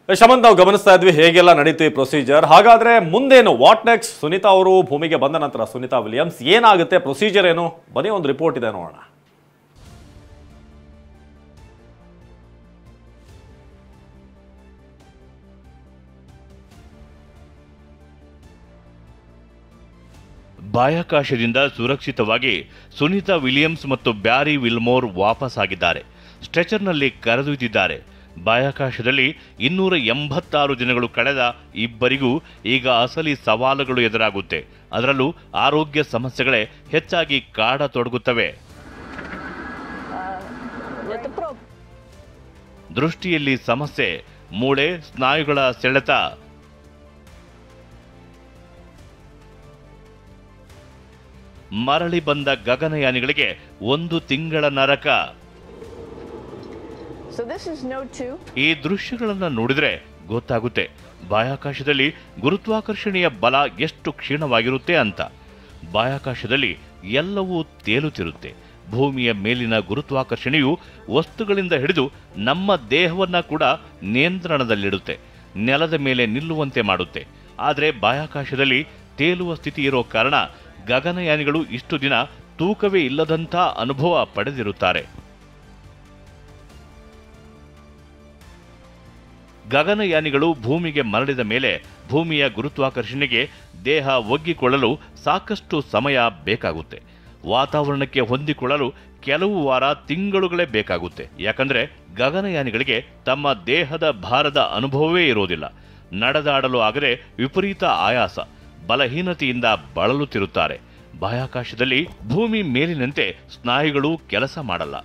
ಶಮಂತ್, ನಾವು ಗಮನಿಸ್ತಾ ಇದ್ವಿ ಹೇಗೆಲ್ಲ ನಡೀತು ಈ ಪ್ರೊಸೀಜರ್. ಹಾಗಾದ್ರೆ ಮುಂದೇನು, ವಾಟ್ ನೆಕ್ಸ್ಟ್? ಸುನೀತಾ ಅವರು ಭೂಮಿಗೆ ಬಂದ ನಂತರ ಸುನೀತಾ ವಿಲಿಯಮ್ಸ್ ಏನಾಗುತ್ತೆ, ಪ್ರೊಸೀಜರ್ ಏನು? ಬನ್ನಿ ಒಂದು ರಿಪೋರ್ಟ್ ಇದೆ ನೋಡೋಣ. ಬಾಹ್ಯಾಕಾಶದಿಂದ ಸುರಕ್ಷಿತವಾಗಿ ಸುನೀತಾ ವಿಲಿಯಮ್ಸ್ ಮತ್ತು ಬ್ಯಾರಿ ವಿಲ್ಮೋರ್ ವಾಪಸ್ ಆಗಿದ್ದಾರೆ. ಸ್ಟ್ರೆಚರ್ನಲ್ಲಿ ಕರೆದೊಯ್ದಿದ್ದಾರೆ. ಬಾಹ್ಯಾಕಾಶದಲ್ಲಿ 286 ದಿನಗಳು ಕಳೆದ ಇಬ್ಬರಿಗೂ ಈಗ ಅಸಲಿ ಸವಾಲುಗಳು ಎದುರಾಗುತ್ತೆ. ಅದರಲ್ಲೂ ಆರೋಗ್ಯ ಸಮಸ್ಯೆಗಳೇ ಹೆಚ್ಚಾಗಿ ಕಾಡತೊಡಗುತ್ತವೆ. ದೃಷ್ಟಿಯಲ್ಲಿ ಸಮಸ್ಯೆ, ಮೂಳೆ, ಸ್ನಾಯುಗಳ ಸೆಳೆತ, ಮರಳಿ ಬಂದ ಗಗನಯಾನಿಗಳಿಗೆ 1 ತಿಂಗಳ ನರಕ. ಈ ದೃಶ್ಯಗಳನ್ನು ನೋಡಿದ್ರೆ ಗೊತ್ತಾಗುತ್ತೆ ಬಾಹ್ಯಾಕಾಶದಲ್ಲಿ ಗುರುತ್ವಾಕರ್ಷಣೆಯ ಬಲ ಎಷ್ಟು ಕ್ಷೀಣವಾಗಿರುತ್ತೆ ಅಂತ. ಬಾಹ್ಯಾಕಾಶದಲ್ಲಿ ಎಲ್ಲವೂ ತೇಲುತ್ತಿರುತ್ತೆ. ಭೂಮಿಯ ಮೇಲಿನ ಗುರುತ್ವಾಕರ್ಷಣೆಯು ವಸ್ತುಗಳಿಂದ ಹಿಡಿದು ನಮ್ಮ ದೇಹವನ್ನ ಕೂಡ ನಿಯಂತ್ರಣದಲ್ಲಿಡುತ್ತೆ, ನೆಲದ ಮೇಲೆ ನಿಲ್ಲುವಂತೆ ಮಾಡುತ್ತೆ. ಆದರೆ ಬಾಹ್ಯಾಕಾಶದಲ್ಲಿ ತೇಲುವ ಸ್ಥಿತಿ ಇರೋ ಕಾರಣ ಗಗನಯಾನಿಗಳು ಇಷ್ಟು ದಿನ ತೂಕವೇ ಇಲ್ಲದಂಥ ಅನುಭವ ಪಡೆದಿರುತ್ತಾರೆ. ಗಗನಯಾನಿಗಳು ಭೂಮಿಗೆ ಮರಳಿದ ಮೇಲೆ ಭೂಮಿಯ ಗುರುತ್ವಾಕರ್ಷಣೆಗೆ ದೇಹ ಒಗ್ಗಿಕೊಳ್ಳಲು ಸಾಕಷ್ಟು ಸಮಯ ಬೇಕಾಗುತ್ತೆ. ವಾತಾವರಣಕ್ಕೆ ಹೊಂದಿಕೊಳ್ಳಲು ಕೆಲವು ವಾರ, ತಿಂಗಳುಗಳೇ ಬೇಕಾಗುತ್ತೆ. ಯಾಕಂದ್ರೆ ಗಗನಯಾನಿಗಳಿಗೆ ತಮ್ಮ ದೇಹದ ಭಾರದ ಅನುಭವವೇ ಇರೋದಿಲ್ಲ. ನಡೆದಾಡಲು ಆಗದೆ ವಿಪರೀತ ಆಯಾಸ, ಬಲಹೀನತೆಯಿಂದ ಬಳಲುತ್ತಿರುತ್ತಾರೆ. ಬಾಹ್ಯಾಕಾಶದಲ್ಲಿ ಭೂಮಿ ಮೇಲಿನಂತೆ ಸ್ನಾಯುಗಳು ಕೆಲಸ ಮಾಡಲ್ಲ.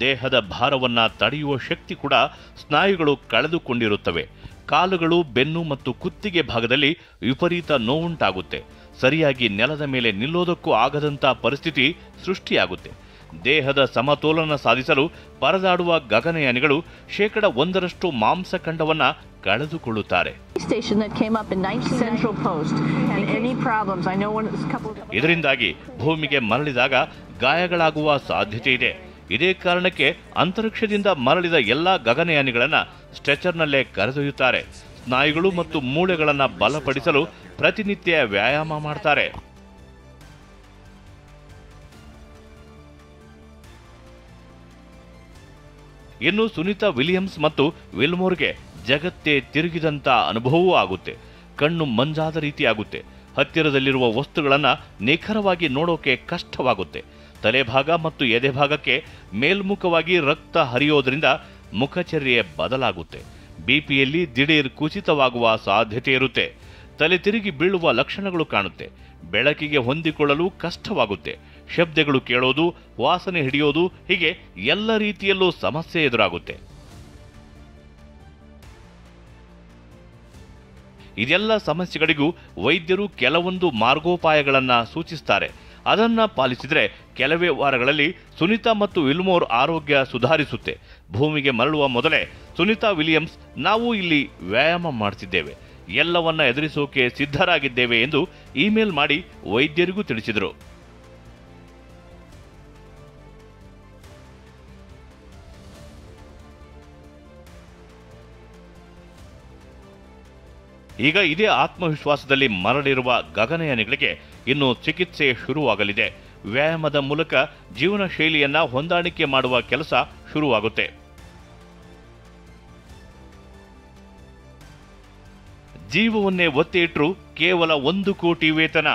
ದೇಹದ ಭಾರವನ್ನ ತಡೆಯುವ ಶಕ್ತಿ ಕೂಡ ಸ್ನಾಯುಗಳು ಕಳೆದುಕೊಂಡಿರುತ್ತವೆ. ಕಾಲುಗಳು, ಬೆನ್ನು ಮತ್ತು ಕುತ್ತಿಗೆ ಭಾಗದಲ್ಲಿ ವಿಪರೀತ ನೋವುಂಟಾಗುತ್ತೆ. ಸರಿಯಾಗಿ ನೆಲದ ಮೇಲೆ ನಿಲ್ಲೋದಕ್ಕೂ ಆಗದಂಥ ಪರಿಸ್ಥಿತಿ ಸೃಷ್ಟಿಯಾಗುತ್ತೆ. ದೇಹದ ಸಮತೋಲನ ಸಾಧಿಸಲು ಪರದಾಡುವ ಗಗನಯಾನಿಗಳು 1% ಮಾಂಸಖಂಡವನ್ನ ಕಳೆದುಕೊಳ್ಳುತ್ತಾರೆ. ಇದರಿಂದಾಗಿ ಭೂಮಿಗೆ ಮರಳಿದಾಗ ಗಾಯಗಳಾಗುವ ಸಾಧ್ಯತೆ ಇದೆ. ಇದೇ ಕಾರಣಕ್ಕೆ ಅಂತರಿಕ್ಷದಿಂದ ಮರಳಿದ ಎಲ್ಲಾ ಗಗನಯಾನಿಗಳನ್ನ ಸ್ಟ್ರೆಚರ್ನಲ್ಲೇ ಕರೆದೊಯ್ಯುತ್ತಾರೆ. ಸ್ನಾಯುಗಳು ಮತ್ತು ಮೂಳೆಗಳನ್ನ ಬಲಪಡಿಸಲು ಪ್ರತಿನಿತ್ಯ ವ್ಯಾಯಾಮ ಮಾಡ್ತಾರೆ. ಇನ್ನು ಸುನೀತಾ ವಿಲಿಯಮ್ಸ್ ಮತ್ತು ವಿಲ್ಮೋರ್ಗೆ ಜಗತ್ತೇ ತಿರುಗಿದಂತ ಅನುಭವವೂ ಆಗುತ್ತೆ. ಕಣ್ಣು ಮಂಜಾದ ರೀತಿ ಆಗುತ್ತೆ. ಹತ್ತಿರದಲ್ಲಿರುವ ವಸ್ತುಗಳನ್ನ ನಿಖರವಾಗಿ ನೋಡೋಕೆ ಕಷ್ಟವಾಗುತ್ತೆ. ತಲೆಭಾಗ ಮತ್ತು ಎದೆಭಾಗಕ್ಕೆ ಮೇಲ್ಮುಖವಾಗಿ ರಕ್ತ ಹರಿಯೋದ್ರಿಂದ ಮುಖಚರ್ಯೆ ಬದಲಾಗುತ್ತೆ. ಬಿಪಿಯಲ್ಲಿ ದಿಢೀರ್ ಕುಸಿತವಾಗುವ ಸಾಧ್ಯತೆ ಇರುತ್ತೆ. ತಲೆ ತಿರುಗಿ ಬೀಳುವ ಲಕ್ಷಣಗಳು ಕಾಣುತ್ತೆ. ಬೆಳಕಿಗೆ ಹೊಂದಿಕೊಳ್ಳಲು ಕಷ್ಟವಾಗುತ್ತೆ. ಶಬ್ದಗಳು ಕೇಳೋದು, ವಾಸನೆ ಹಿಡಿಯೋದು, ಹೀಗೆ ಎಲ್ಲ ರೀತಿಯಲ್ಲೂ ಸಮಸ್ಯೆ ಎದುರಾಗುತ್ತೆ. ಇದೆಲ್ಲ ಸಮಸ್ಯೆಗಳಿಗೂ ವೈದ್ಯರು ಕೆಲವೊಂದು ಮಾರ್ಗೋಪಾಯಗಳನ್ನ ಸೂಚಿಸ್ತಾರೆ. ಅದನ್ನ ಪಾಲಿಸಿದ್ರೆ ಕೆಲವೇ ವಾರಗಳಲ್ಲಿ ಸುನೀತಾ ಮತ್ತು ವಿಲ್ಮೋರ್ ಆರೋಗ್ಯ ಸುಧಾರಿಸುತ್ತೆ. ಭೂಮಿಗೆ ಮರಳುವ ಮೊದಲೇ ಸುನೀತಾ ವಿಲಿಯಮ್ಸ್, ನಾವು ಇಲ್ಲಿ ವ್ಯಾಯಾಮ ಮಾಡ್ತಿದ್ದೇವೆ, ಎಲ್ಲವನ್ನ ಎದುರಿಸೋಕೆ ಸಿದ್ಧರಾಗಿದ್ದೇವೆ ಎಂದು ಇಮೇಲ್ ಮಾಡಿ ವೈದ್ಯರಿಗೂ ತಿಳಿಸಿದರು. ಈಗ ಇದೇ ಆತ್ಮವಿಶ್ವಾಸದಲ್ಲಿ ಮರಳಿರುವ ಗಗನಯಾನಿಗಳಿಗೆ ಇನ್ನು ಚಿಕಿತ್ಸೆ ಶುರುವಾಗಲಿದೆ. ವ್ಯಾಯಾಮದ ಮೂಲಕ ಜೀವನ ಶೈಲಿಯನ್ನ ಹೊಂದಾಣಿಕೆ ಮಾಡುವ ಕೆಲಸ ಶುರುವಾಗುತ್ತೆ. ಜೀವವನ್ನೇ ಒತ್ತಿ ಇಟ್ಟರು ಕೇವಲ 1 ಕೋಟಿ ವೇತನ.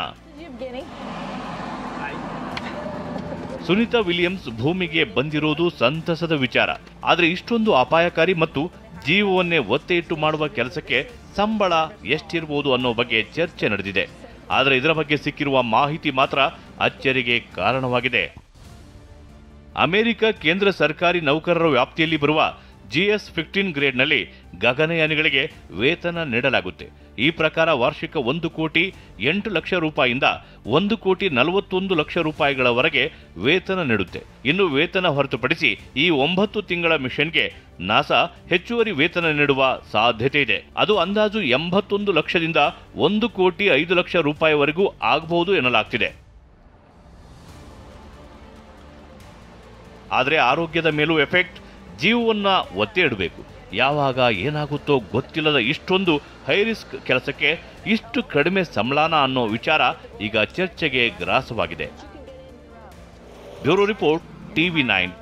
ಸುನೀತಾ ವಿಲಿಯಮ್ಸ್ ಭೂಮಿಗೆ ಬಂದಿರೋದು ಸಂತಸದ ವಿಚಾರ. ಆದರೆ ಇಷ್ಟೊಂದು ಅಪಾಯಕಾರಿ ಮತ್ತು ಜೀವವನ್ನೇ ಒತ್ತೆ ಇಟ್ಟು ಮಾಡುವ ಕೆಲಸಕ್ಕೆ ಸಂಬಳ ಎಷ್ಟಿರಬಹುದು ಅನ್ನೋ ಬಗ್ಗೆ ಚರ್ಚೆ ನಡೆದಿದೆ. ಆದರೆ ಇದರ ಬಗ್ಗೆ ಸಿಕ್ಕಿರುವ ಮಾಹಿತಿ ಮಾತ್ರ ಅಚ್ಚರಿಗೆ ಕಾರಣವಾಗಿದೆ. ಅಮೆರಿಕ ಕೇಂದ್ರ ಸರ್ಕಾರಿ ನೌಕರರ ವ್ಯಾಪ್ತಿಯಲ್ಲಿ ಬರುವ GS-15 ಗ್ರೇಡ್ನಲ್ಲಿ ಗಗನಯಾನಿಗಳಿಗೆ ವೇತನ ನೀಡಲಾಗುತ್ತೆ. ಈ ಪ್ರಕಾರ ವಾರ್ಷಿಕ 1,08,00,000 ರೂಪಾಯಿಯಿಂದ 1,41,00,000 ರೂಪಾಯಿಗಳವರೆಗೆ ವೇತನ ನೀಡುತ್ತೆ. ಇನ್ನು ವೇತನ ಹೊರತುಪಡಿಸಿ ಈ 9 ತಿಂಗಳ ಮಿಷನ್ಗೆ ನಾಸಾ ಹೆಚ್ಚುವರಿ ವೇತನ ನೀಡುವ ಸಾಧ್ಯತೆ ಇದೆ. ಅದು ಅಂದಾಜು 81 ಲಕ್ಷದಿಂದ 1,05,00,000 ರೂಪಾಯಿವರೆಗೂ ಆಗಬಹುದು ಎನ್ನಲಾಗ್ತಿದೆ. ಆದರೆ ಆರೋಗ್ಯದ ಮೇಲೂ ಎಫೆಕ್ಟ್, ಜೀವವನ್ನ ಒತ್ತೆ ಇಡಬೇಕು. ಯಾವಾಗ ಏನಾಗುತ್ತೋ ಗೊತ್ತಿಲ್ಲದ ಇಷ್ಟೊಂದು ಹೈ ರಿಸ್ಕ್ ಕೆಲಸಕ್ಕೆ ಇಷ್ಟು ಕಡಿಮೆ ಸಂಬಳನ ಅನ್ನೋ ವಿಚಾರ ಈಗ ಚರ್ಚೆಗೆ ಗ್ರಾಸವಾಗಿದೆ. Bureau report, TV9.